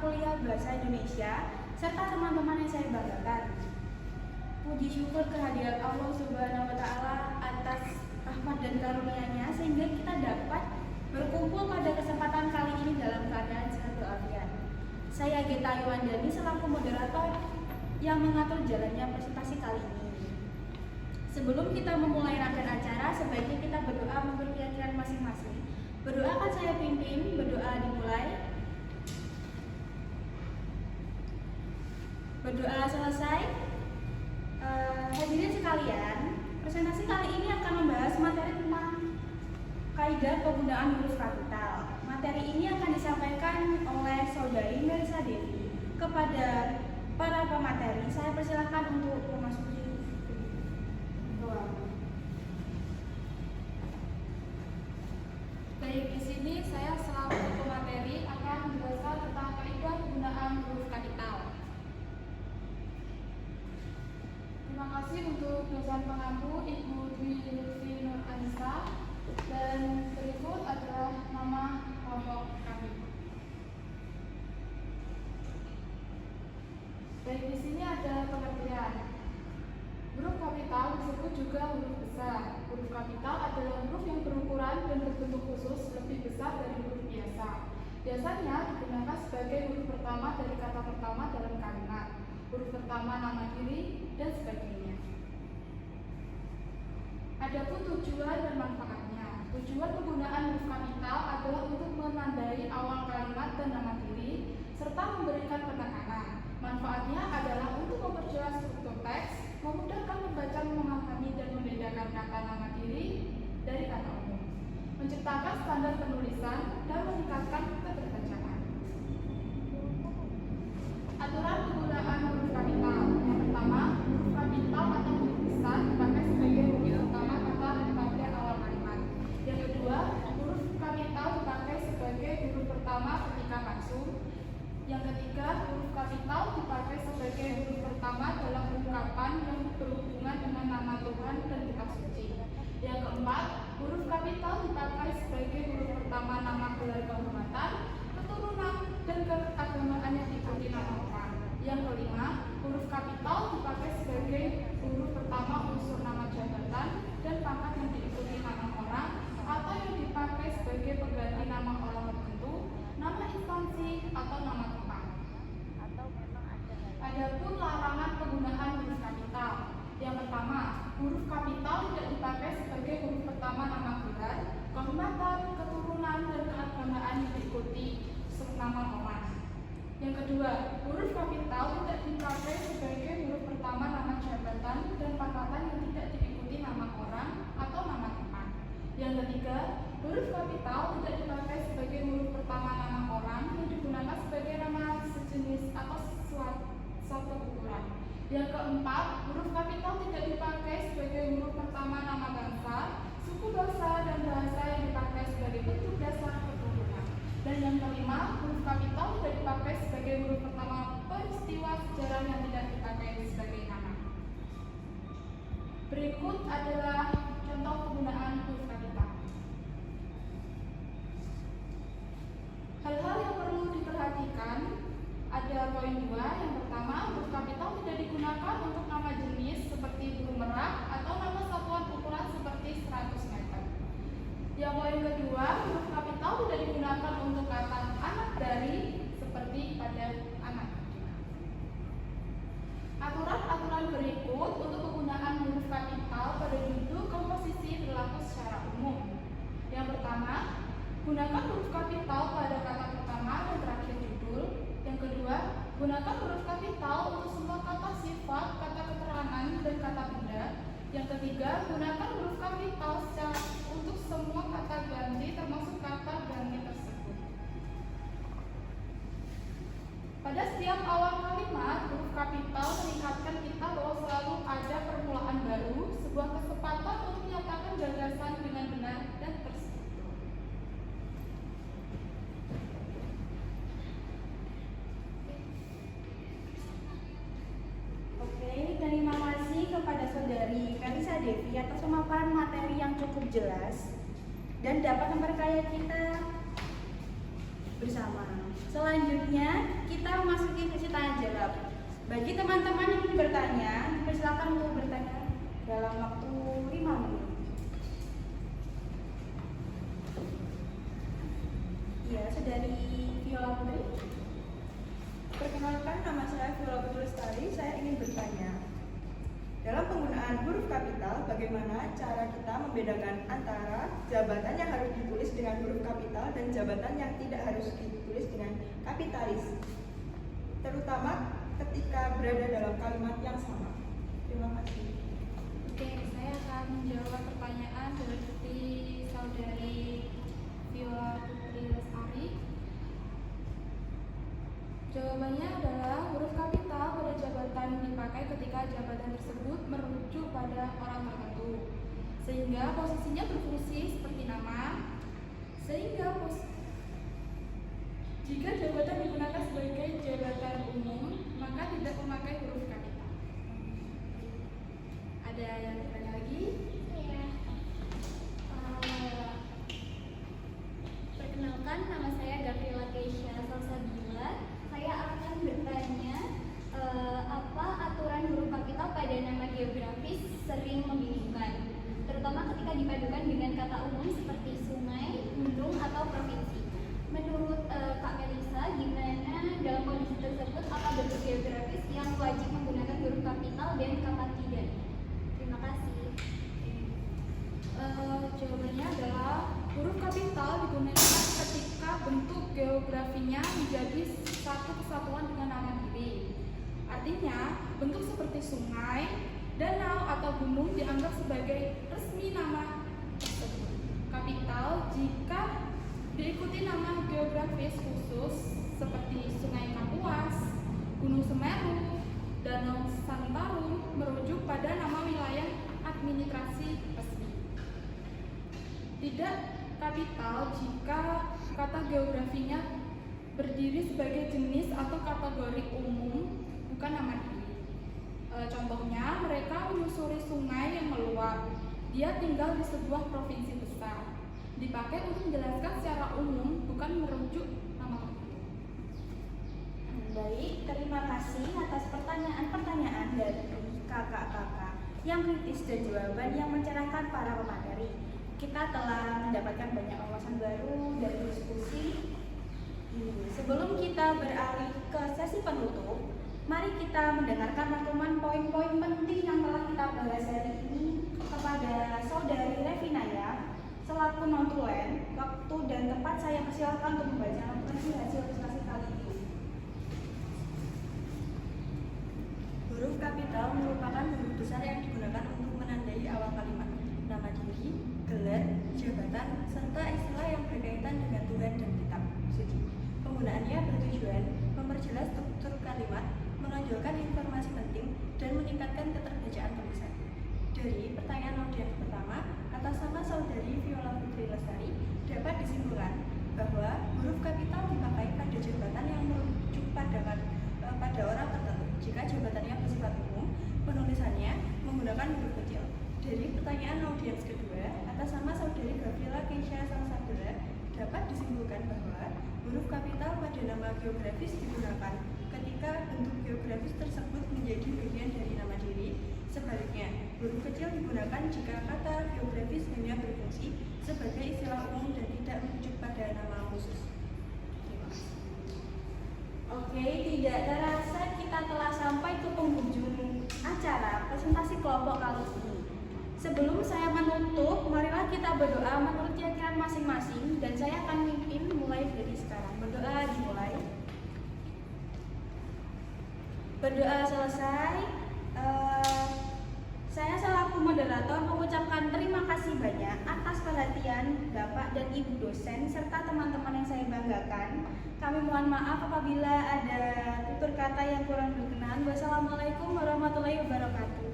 kuliah Bahasa Indonesia serta teman-teman yang saya banggakan. Puji syukur kehadiran Allah Subhanahu wa Ta'ala atas rahmat dan karunia-Nya sehingga kita dapat berkumpul pada kesempatan kali ini dalam keadaan sehat walafiat. Saya Geta Yuwandani selaku moderator yang mengatur jalannya presentasi kali ini. Sebelum kita memulai rangkaian acara, sebaiknya kita berdoa menurut keyakinan masing-masing. Berdoa akan saya pimpin, berdoa dimulai. Berdoa selesai. Hadirin sekalian, presentasi kali ini akan membahas materi tentang kaidah penggunaan huruf kapital. Materi ini akan disampaikan oleh Saudari Melisa Devi. Kepada para pemateri, saya persilahkan untuk memasuki ruang. Baik, di sini saya selaku pemateri akan menjelaskan tentang kaidah penggunaan huruf kapital. Terima kasih untuk dosen pengampu Ibu Dwi Lutfi Nur Anissa, dan berikut adalah nama kelompok kami. Baik, di sini ada pengertian. Huruf kapital disebut juga huruf besar. Huruf kapital adalah huruf yang berukuran dan berbentuk khusus lebih besar dari huruf biasa. Biasanya digunakan sebagai huruf pertama dari kata pertama dalam kalimat, huruf pertama nama diri, dan sebagainya. Adapun tujuan dan manfaatnya. Tujuan penggunaan huruf kapital adalah untuk menandai awal kalimat dan nama diri, serta memberikan penekanan. Manfaatnya adalah untuk memperjelas struktur teks, memudahkan membaca, memahami, dan membedakan kata nama diri dari kata umum, menciptakan standar penulisan, dan meningkatkan keterbacaan. Aturan penggunaan huruf kapital. Yang pertama, huruf kapital atau huruf besar dipakai sebagai huruf utama kata pada awal kalimat. Yang kedua, huruf kapital dipakai sebagai huruf pertama ketika maksum. Yang ketiga, huruf kapital dipakai sebagai huruf pertama dalam ungkapan yang berhubungan dengan nama Tuhan dan kitab suci. Yang keempat, huruf kapital dipakai sebagai huruf pertama nama gelar kehormatan, keturunan, dan keagamaan yang diikuti nama orang. Yang kelima, huruf kapital dipakai sebagai huruf pertama unsur nama jabatan dan pangkat yang diikuti nama orang, atau yang dipakai sebagai pengganti nama orang tertentu, nama instansi, atau nama tempat. Adapun larangan penggunaan huruf kapital. Yang pertama, huruf kapital tidak dipakai sebagai huruf pertama nama gelar, kehormatan, keturunan, dan keagamaan yang diikuti nama orang. Yang kedua, huruf kapital tidak dipakai sebagai huruf pertama nama jabatan dan pangkatan yang tidak diikuti nama orang atau nama tempat. Yang ketiga, huruf kapital tidak dipakai sebagai huruf pertama nama orang yang digunakan sebagai nama sejenis atau suatu ukuran. Yang keempat, huruf kapital tidak dipakai sebagai huruf pertama nama bangsa, suku bangsa, dan bahasa yang dipakai sebagai bentuk dasar keturunan. Dan yang kelima, huruf kapital tidak dipakai sebagai huruf pertama peristiwa sejarah yang tidak dipakai sebagai nama. Berikut adalah contoh penggunaan huruf kapital. Hal-hal yang perlu diperhatikan ada poin 2. Yang pertama, huruf kapital tidak digunakan untuk nama jenis seperti burung merak atau nama satuan ukuran seperti 100 meter. Yang poin kedua, huruf kapital tidak digunakan untuk kata anak dari seperti pada anak. Aturan-aturan berikut untuk penggunaan huruf kapital pada judul komposisi berlaku secara umum. Yang pertama, gunakan huruf kapital pada kata pertama dan terakhir judul. Yang kedua, gunakan huruf kapital untuk semua kata sifat, kata keterangan, dan kata benda. Yang ketiga, gunakan huruf kapital untuk semua kata ganti termasuk kata ganti tersebut. Pada setiap awal kalimat, huruf kapital mengingatkan kita bahwa selalu ada permulaan baru, sebuah kesempatan untuk menyatakan gagasan dengan benar dan terstruktur. Oke, terima kasih kepada Saudari Melisa Devi atas pemaparan materi yang cukup jelas dan dapat memperkaya kita bersama. Selanjutnya kita memasuki sesi tanya jawab. Bagi teman-teman yang ingin bertanya, dipersilakan untuk bertanya dalam waktu 5 menit. Ya, saudari Viola Putri. Perkenalkan, nama saya Viola Putri Lestari. Saya ingin bertanya, dalam penggunaan huruf kapital, bagaimana cara kita membedakan antara jabatan yang harus ditulis dengan huruf kapital dan jabatan yang tidak harus ditulis dengan kapitalis, terutama ketika berada dalam kalimat yang sama? Terima kasih. Oke, saya akan menjawab pertanyaan dari saudari Viola Putri Lestari. Jawabannya adalah huruf kapital pada jabatan dipakai ketika jabatan tersebut merujuk pada orang tertentu, sehingga posisinya berfungsi seperti nama. Jika jabatan digunakan sebagai jabatan umum, maka tidak memakai huruf kapital. Ada yang bertanya lagi? Iya. Perkenalkan, nama saya Gabriela Keisha Salsabila. Saya akan bertanya apa aturan huruf kapital pada nama geografis sering membingungkan, terutama ketika dipadukan dengan kata umum seperti sungai, gunung, atau provinsi. Menurut Kak Melisa, gimana dalam kondisi tersebut, apa bentuk geografis yang wajib menggunakan huruf kapital dan kapan tidak? Terima kasih. Jawabannya adalah huruf kapital digunakan ketika bentuk geografinya menjadi satu kesatuan dengan nama diri. Artinya, bentuk seperti sungai, danau, atau gunung dianggap sebagai resmi nama tersebut. Kapital jika diikuti nama geografis khusus seperti Sungai Kapuas, Gunung Semeru, Danau Santarun merujuk pada nama wilayah administrasi resmi. Tidak kapital jika kata geografinya berdiri sebagai jenis atau kategori umum, bukan nama diri. Contohnya, mereka menyusuri sungai yang meluap. Dia tinggal di sebuah provinsi besar. Dipakai untuk menjelaskan secara umum, bukan merujuk nama tertentu. Baik, terima kasih atas pertanyaan-pertanyaan dari kakak-kakak yang kritis dan jawaban yang mencerahkan para pemateri. Kita telah mendapatkan banyak wawasan baru dari diskusi ini. Sebelum kita beralih ke sesi penutup, mari kita mendengarkan rangkuman poin-poin penting yang telah kita bahas hari ini kepada saudari Revinaya selaku notulen. Waktu dan tempat saya persilakan untuk membaca notulen hasil diskusi kali ini. Huruf kapital merupakan huruf besar yang digunakan untuk menandai awal kalimat, nama diri, gelar, jabatan, serta istilah yang berkaitan dengan Tuhan dan kitab suci. Penggunaannya bertujuan memperjelas struktur kalimat, menonjolkan informasi penting, dan meningkatkan keterbacaan tulisan. Dari pertanyaan audiens pertama, atas nama saudari Viola Putri Lestari, dapat disimpulkan bahwa huruf kapital dipakai pada jabatan yang merujuk pada orang tertentu. Jika jabatannya bersifat umum, penulisannya menggunakan huruf kecil. Dari pertanyaan audiens kedua, atas nama saudari Gabriela Keisha Salsabila, dapat disimpulkan bahwa huruf kapital pada nama geografis digunakan ketika bentuk geografis tersebut menjadi bagian dari nama diri. Sebaliknya, huruf kecil digunakan jika kata geografis hanya berfungsi sebagai istilah umum dan tidak merujuk pada nama khusus. Terima kasih. Oke, tidak terasa kita telah sampai ke penghujung acara presentasi kelompok kali ini. Sebelum saya menutup, marilah kita berdoa menurut keyakinan masing-masing dan saya akan mimpin mulai dari sekarang. Berdoa dimulai. Berdoa selesai. Saya selaku moderator mengucapkan terima kasih banyak atas perhatian Bapak dan Ibu dosen serta teman-teman yang saya banggakan. Kami mohon maaf apabila ada tutur kata yang kurang berkenan. Wassalamualaikum warahmatullahi wabarakatuh.